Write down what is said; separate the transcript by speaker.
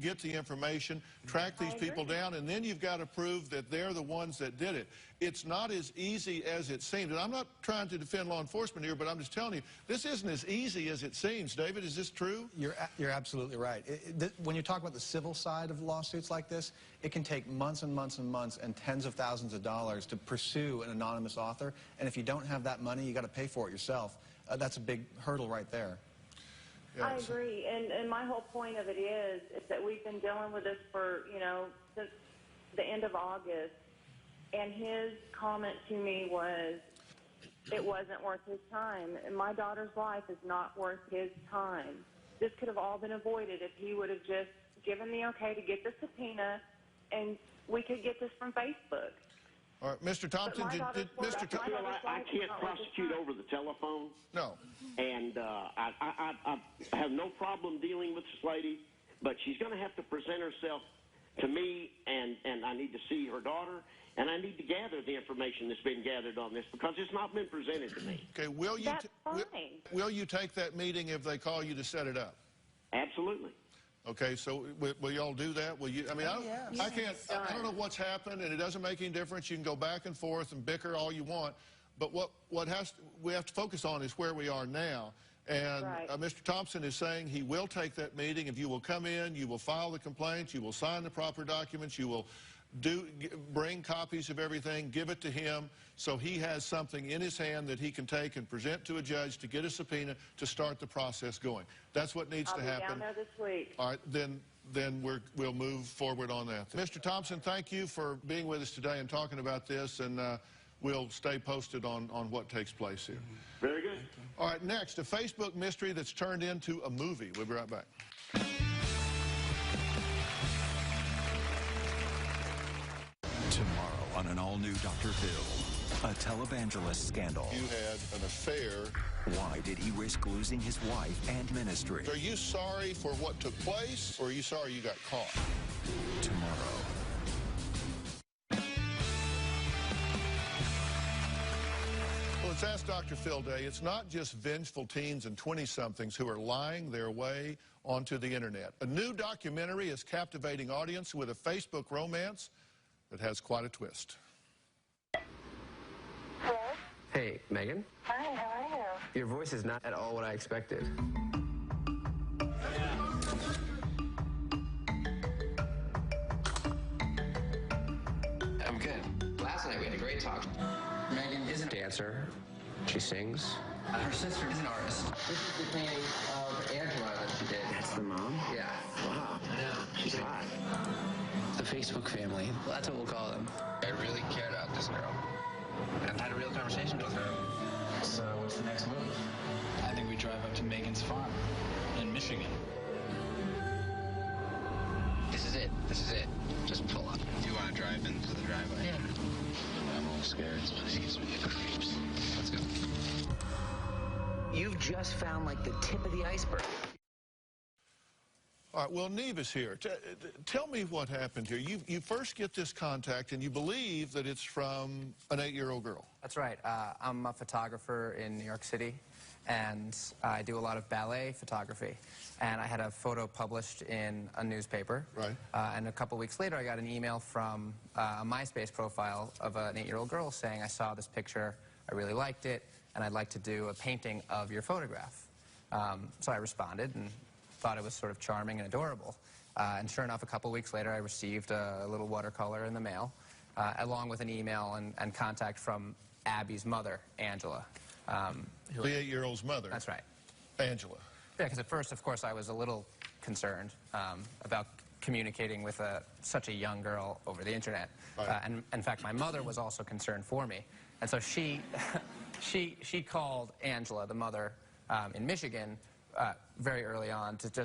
Speaker 1: get the information, track these people down, and then you've got to prove that they're the ones that did it. It's not as easy as it seems. And I'm not trying to defend law enforcement here, but I'm just telling you, this isn't as easy as it seems. David, is this true?
Speaker 2: You're absolutely right. When you talk about the civil side of lawsuits like this, it can take months and months and months and tens of thousands of dollars to pursue an anonymous author. And if you don't have that money, you got to pay for it yourself. That's a big hurdle right there.
Speaker 3: Yeah, I agree, and my whole point of it is that we've been dealing with this for, since the end of August, and his comment to me was, it wasn't worth his time, and my daughter's life is not worth his time. This could have all been avoided if he would have just given the okay to get the subpoena, and we could get this from Facebook.
Speaker 1: All right, Mr. Thompson, Mr. Thompson,
Speaker 4: I can't prosecute over the telephone.
Speaker 1: No.
Speaker 4: And I have no problem dealing with this lady, but she's going to have to present herself to me, and I need to see her daughter, and I need to gather the information that's been gathered on this because it's not been presented to me.
Speaker 1: Okay, will you take that meeting if they call you to set it up?
Speaker 4: Absolutely.
Speaker 1: Okay, so will y'all do that? Will you? I mean, I don't know what's happened, and it doesn't make any difference. You can go back and forth and bicker all you want, but we have to focus on is where we are now. And Mr. Thompson is saying he will take that meeting. If you will come in, you will file the complaints, you will sign the proper documents, you will bring copies of everything, give it to him, so he has something in his hand that he can take and present to a judge to get a subpoena to start the process going. That's what needs to happen.
Speaker 3: I'll be down there this week.
Speaker 1: All right, then we'll move forward on that. Mr. Thompson, thank you for being with us today and talking about this, and we'll stay posted on what takes place here.
Speaker 4: Very good.
Speaker 1: All right, next, a Facebook mystery that's turned into a movie. We'll be right back.
Speaker 5: Tomorrow on an all-new Dr. Phil, a televangelist scandal.
Speaker 1: You had an affair.
Speaker 5: Why did he risk losing his wife and ministry?
Speaker 1: Are you sorry for what took place, or are you sorry you got caught?
Speaker 5: Tomorrow.
Speaker 1: Well, it's Ask Dr. Phil Day. It's not just vengeful teens and 20-somethings who are lying their way onto the internet. A new documentary is captivating audience with a Facebook romance that has quite a twist.
Speaker 6: Hello?
Speaker 7: Hey, Megan?
Speaker 6: Hi, how are you?
Speaker 7: Your voice is not at all what I expected. I'm good. Last night we had a great talk. Megan is a dancer. She sings. Her sister is an artist. This is the painting of Angela that she did. That's the mom? Yeah. Wow. I know. She's hot. The Facebook family. Well, that's what we'll call them. I really cared about this girl. I've had a real conversation with her. So what's the next move?
Speaker 8: I think we drive up to Megan's farm in Michigan.
Speaker 7: This is it. This is it. Just pull up.
Speaker 8: Do you want to drive into the driveway?
Speaker 7: Yeah.
Speaker 8: I'm a little scared. Excuse me.
Speaker 7: Let's go. You've just found, like, the tip of the iceberg.
Speaker 1: All right, well, Neve is here. Tell me what happened here. You first get this contact, and you believe that it's from an 8-year-old girl.
Speaker 9: That's right. I'm a photographer in New York City, and I do a lot of ballet photography. And I had a photo published in a newspaper.
Speaker 1: Right.
Speaker 9: And a couple weeks later, I got an email from a MySpace profile of an 8-year-old girl saying, I saw this picture, I really liked it, and I'd like to do a painting of your photograph. So I responded and thought it was sort of charming and adorable. And sure enough, a couple weeks later, I received a little watercolor in the mail, along with an email and contact from Abby's mother, Angela.
Speaker 1: The 8-year-old's mother?
Speaker 9: That's right.
Speaker 1: Angela.
Speaker 9: Yeah, because at first, of course, I was a little concerned about communicating with such a young girl over the internet.
Speaker 1: Right.
Speaker 9: And in fact, my mother was also concerned for me. And so she called Angela, the mother, in Michigan, very early on to just